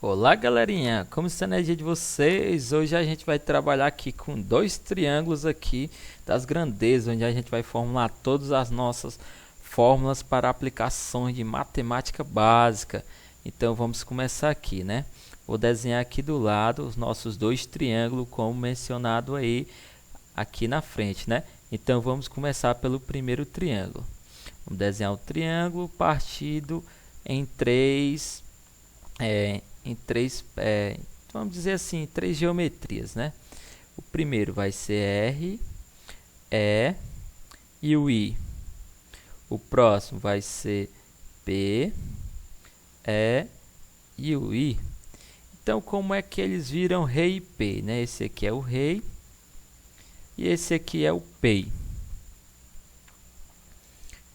Olá galerinha, como está na dia de vocês? Hoje a gente vai trabalhar aqui com dois triângulos aqui das grandezas, onde a gente vai formular todas as nossas fórmulas para aplicações de matemática básica. Então vamos começar aqui, né? Vou desenhar aqui do lado os nossos dois triângulos, como mencionado aí aqui na frente, né? Então vamos começar pelo primeiro triângulo. Vamos desenhar o triângulo partido em três vamos dizer assim, três geometrias, né? O primeiro vai ser R, E e o I. O próximo vai ser P, E e o I. Então, como é que eles viram rei e P, né? Esse aqui é o rei e esse aqui é o P.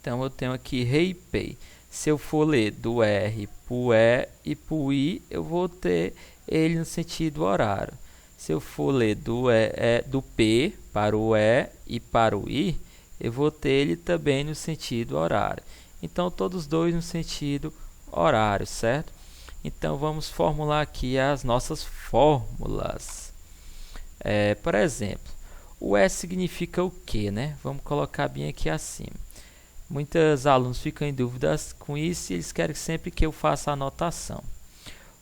Então, eu tenho aqui rei e P. Se eu for ler do R para o E e para o I, eu vou ter ele no sentido horário. Se eu for ler do P para o E para o I, eu vou ter ele também no sentido horário. Então, todos dois no sentido horário, certo? Então, vamos formular aqui as nossas fórmulas. Por exemplo, o E significa o quê, né? Vamos colocar bem aqui acima. Muitos alunos ficam em dúvidas com isso e eles querem sempre que eu faça a anotação.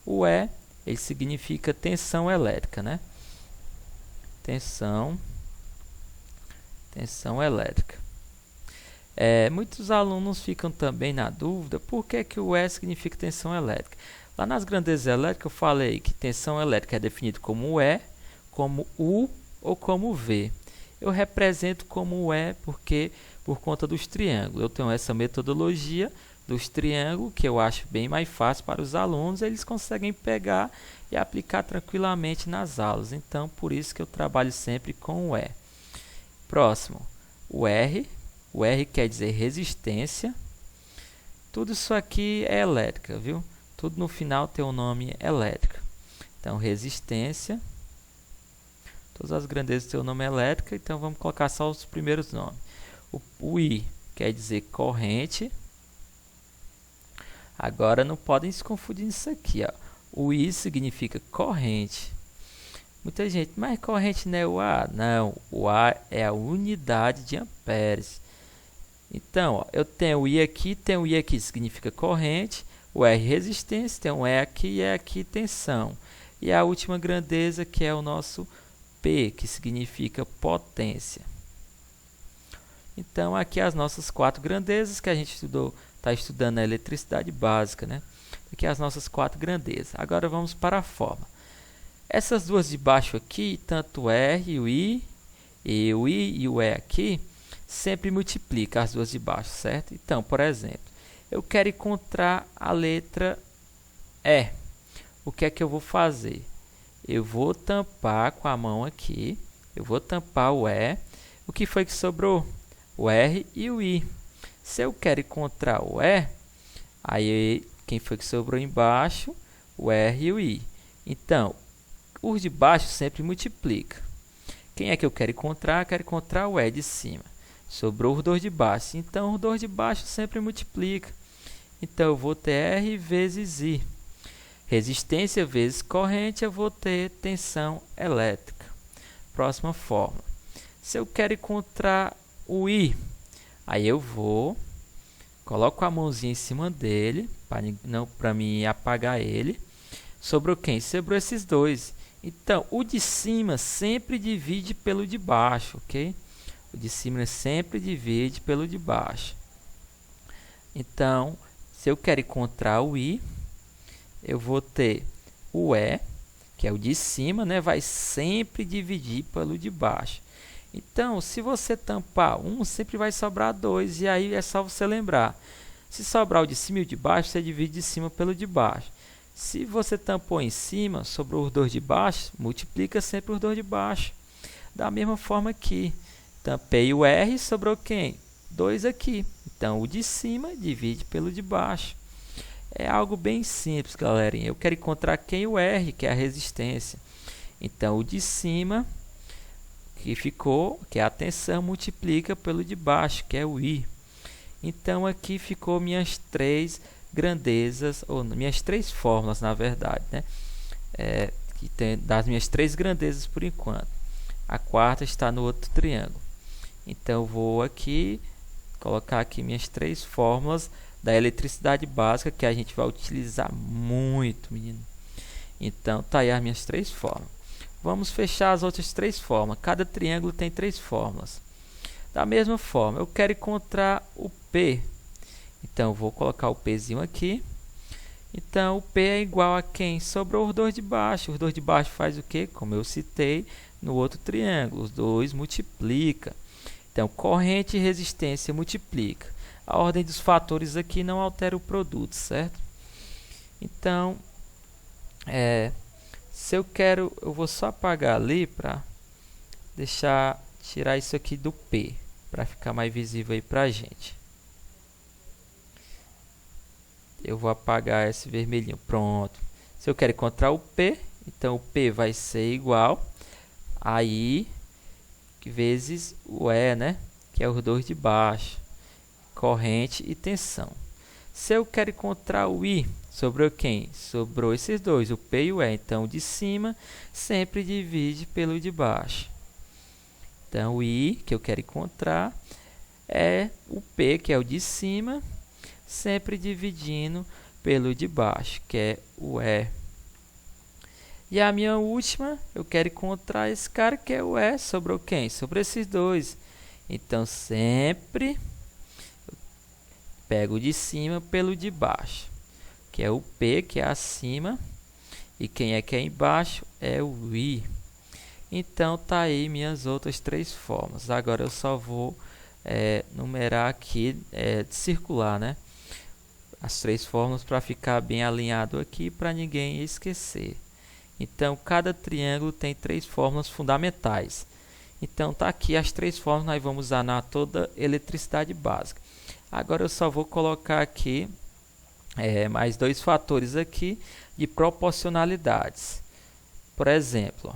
O E, ele significa tensão elétrica, né? Tensão elétrica. Muitos alunos ficam também na dúvida por que o E significa tensão elétrica. Lá nas grandezas elétricas eu falei que tensão elétrica é definida como E, como U ou como V. Eu represento como E porque por conta dos triângulos. Eu tenho essa metodologia dos triângulos que eu acho bem mais fácil para os alunos. Eles conseguem pegar e aplicar tranquilamente nas aulas. Então, por isso que eu trabalho sempre com o E. Próximo, o R. O R quer dizer resistência. Tudo isso aqui é elétrica, viu? Tudo no final tem o nome elétrica. Então, resistência. Todas as grandezas têm o nome elétrica, então vamos colocar só os primeiros nomes. O I quer dizer corrente. Agora não podem se confundir nisso aqui, ó. O I significa corrente. Muita gente, mas corrente não é o A? Não, o A é a unidade de amperes. Então, ó, eu tenho o I aqui, tem o I aqui, significa corrente. O R resistência, tem um E aqui e aqui tensão. E a última grandeza que é o nosso P, que significa potência. Então, aqui as nossas quatro grandezas que a gente está estudando na eletricidade básica, né? Aqui as nossas quatro grandezas. Agora vamos para a forma. Essas duas de baixo aqui, tanto o R, o I e o E aqui, sempre multiplica as duas de baixo, certo? Então, por exemplo, eu quero encontrar a letra E. O que é que eu vou fazer? Eu vou tampar com a mão aqui, eu vou tampar o E. O que foi que sobrou? O R e o I. Se eu quero encontrar o E, aí quem foi que sobrou embaixo? O R e o I. Então, os de baixo sempre multiplica. Quem é que eu quero encontrar? Eu quero encontrar o E de cima. Sobrou os dois de baixo. Então, os dois de baixo sempre multiplica. Então, eu vou ter R vezes I. Resistência vezes corrente, eu vou ter tensão elétrica. Próxima fórmula. Se eu quero encontrar o I, aí eu coloco a mãozinha em cima dele, para mim apagar ele. Sobrou quem? Sobrou esses dois. Então, o de cima sempre divide pelo de baixo, ok? O de cima sempre divide pelo de baixo. Então, se eu quero encontrar o I, eu vou ter o E, que é o de cima, né? Vai sempre dividir pelo de baixo. Então, se você tampar um, sempre vai sobrar dois. E aí é só você lembrar. Se sobrar o de cima e o de baixo, você divide de cima pelo de baixo. Se você tampou em cima, sobrou os dois de baixo, multiplica sempre os dois de baixo. Da mesma forma aqui. Tampei o R, sobrou quem? 2 aqui. Então, o de cima divide pelo de baixo. É algo bem simples, galerinha. Eu quero encontrar quem? O R, que é a resistência. Então, o de cima, que ficou, que é a tensão, multiplica pelo de baixo, que é o I. Então, aqui ficou minhas três grandezas, ou minhas 3 fórmulas, na verdade, né? Que tem das minhas 3 grandezas por enquanto. A quarta está no outro triângulo. Então, eu vou aqui colocar aqui minhas 3 fórmulas da eletricidade básica, que a gente vai utilizar muito, menino. Então, tá aí as minhas 3 fórmulas. Vamos fechar as outras 3 fórmulas. Cada triângulo tem 3 fórmulas. Da mesma forma, eu quero encontrar o P. Então, eu vou colocar o Pzinho aqui. Então, o P é igual a quem? Sobrou os dois de baixo. Os dois de baixo faz o quê? Como eu citei no outro triângulo. Os dois multiplica. Então, corrente e resistência multiplica. A ordem dos fatores aqui não altera o produto, certo? Então, se eu quero, eu vou só apagar ali para tirar isso aqui do P, para ficar mais visível aí para a gente. Eu vou apagar esse vermelhinho, pronto. Se eu quero encontrar o P, então o P vai ser igual a I vezes o E, né? Que é os dois de baixo, corrente e tensão. Se eu quero encontrar o I, sobrou quem? Sobrou esses dois, o P e o E. Então, o de cima sempre divide pelo de baixo. Então, o I que eu quero encontrar é o P, que é o de cima, sempre dividindo pelo de baixo, que é o E. E a minha última, eu quero encontrar esse cara, que é o E. Sobrou quem? Sobrou esses dois. Então, sempre pego o de cima pelo de baixo, que é o P, que é acima, e quem é que é embaixo é o I. Então, tá aí minhas outras 3 fórmulas. Agora, eu só vou numerar aqui, circular, né? As 3 fórmulas para ficar bem alinhado aqui, para ninguém esquecer. Então, cada triângulo tem 3 fórmulas fundamentais. Então, tá aqui as 3 fórmulas, nós vamos usar na toda eletricidade básica. Agora, eu só vou colocar aqui mais 2 fatores aqui de proporcionalidades. Por exemplo,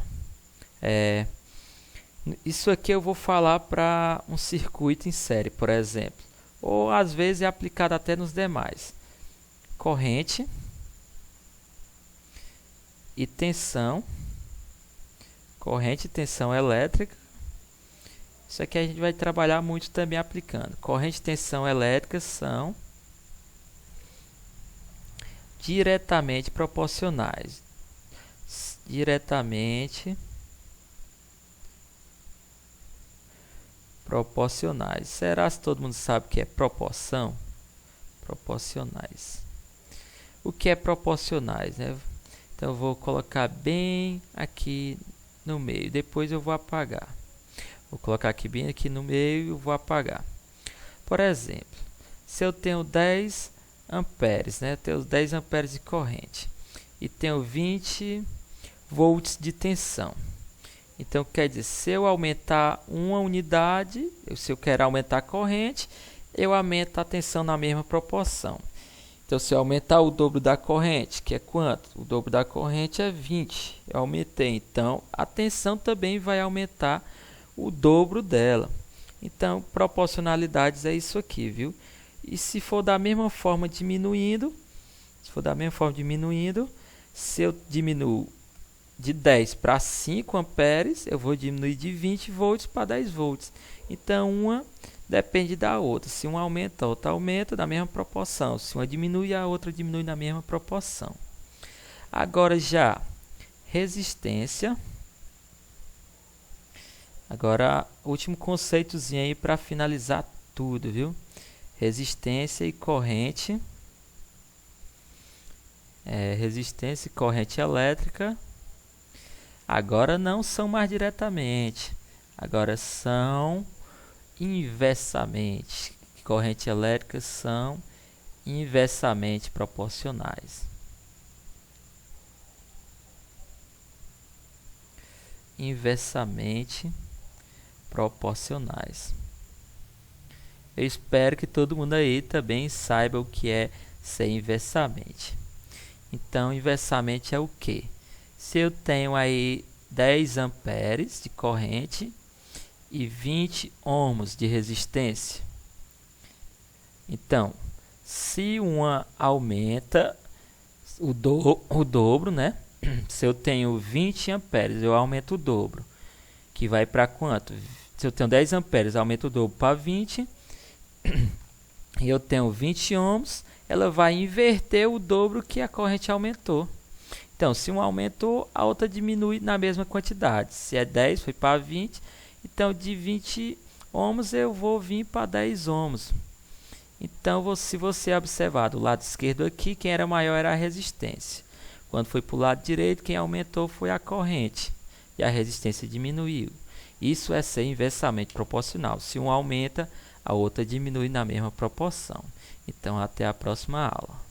isso aqui eu vou falar para um circuito em série, por exemplo. Ou, às vezes, é aplicado até nos demais. Corrente e tensão, corrente e tensão elétrica. Isso aqui a gente vai trabalhar muito também aplicando. Corrente e tensão elétrica são diretamente proporcionais. Diretamente proporcionais. Será se todo mundo sabe o que é proporção? Proporcionais. O que é proporcionais, né? Então, eu vou colocar bem aqui no meio. Depois eu vou apagar. Vou colocar aqui bem aqui no meio e vou apagar. Por exemplo, se eu tenho 10 amperes, né? Eu tenho 10 amperes de corrente. E tenho 20 volts de tensão. Então, quer dizer, se eu aumentar uma unidade, se eu quero aumentar a corrente, eu aumento a tensão na mesma proporção. Então, se eu aumentar o dobro da corrente, que é quanto? O dobro da corrente é 20. Eu aumentei. Então, a tensão também vai aumentar o dobro dela. Então, proporcionalidades é isso aqui, viu? E se for da mesma forma diminuindo, se eu diminuo de 10 para 5 amperes, eu vou diminuir de 20 volts para 10 volts. Então, uma depende da outra. Se uma aumenta, a outra aumenta na mesma proporção. Se uma diminui, a outra diminui na mesma proporção. Agora já resistência. Agora, último conceitozinho aí para finalizar tudo, viu? Resistência e corrente. Resistência e corrente elétrica. Agora não são mais diretamente. Agora são inversamente. Corrente elétrica são inversamente proporcionais. Inversamente proporcionais. Eu espero que todo mundo aí também saiba o que é ser inversamente. Então, inversamente é o quê? Se eu tenho aí 10 amperes de corrente e 20 ohms de resistência. Então, Se uma aumenta o dobro, né? Se eu tenho 20 amperes, eu aumento o dobro, que vai para quanto? Se eu tenho 10 amperes, aumento o dobro para 20, e eu tenho 20 ohms, ela vai inverter o dobro que a corrente aumentou. Então, se uma aumentou, a outra diminui na mesma quantidade. Se é 10, foi para 20, então de 20 ohms eu vou vir para 10 ohms. Então, se você observar do lado esquerdo aqui, quem era maior era a resistência. Quando foi para o lado direito, quem aumentou foi a corrente e a resistência diminuiu. Isso é ser inversamente proporcional. Se um aumenta, a outra diminui na mesma proporção. Então, até a próxima aula.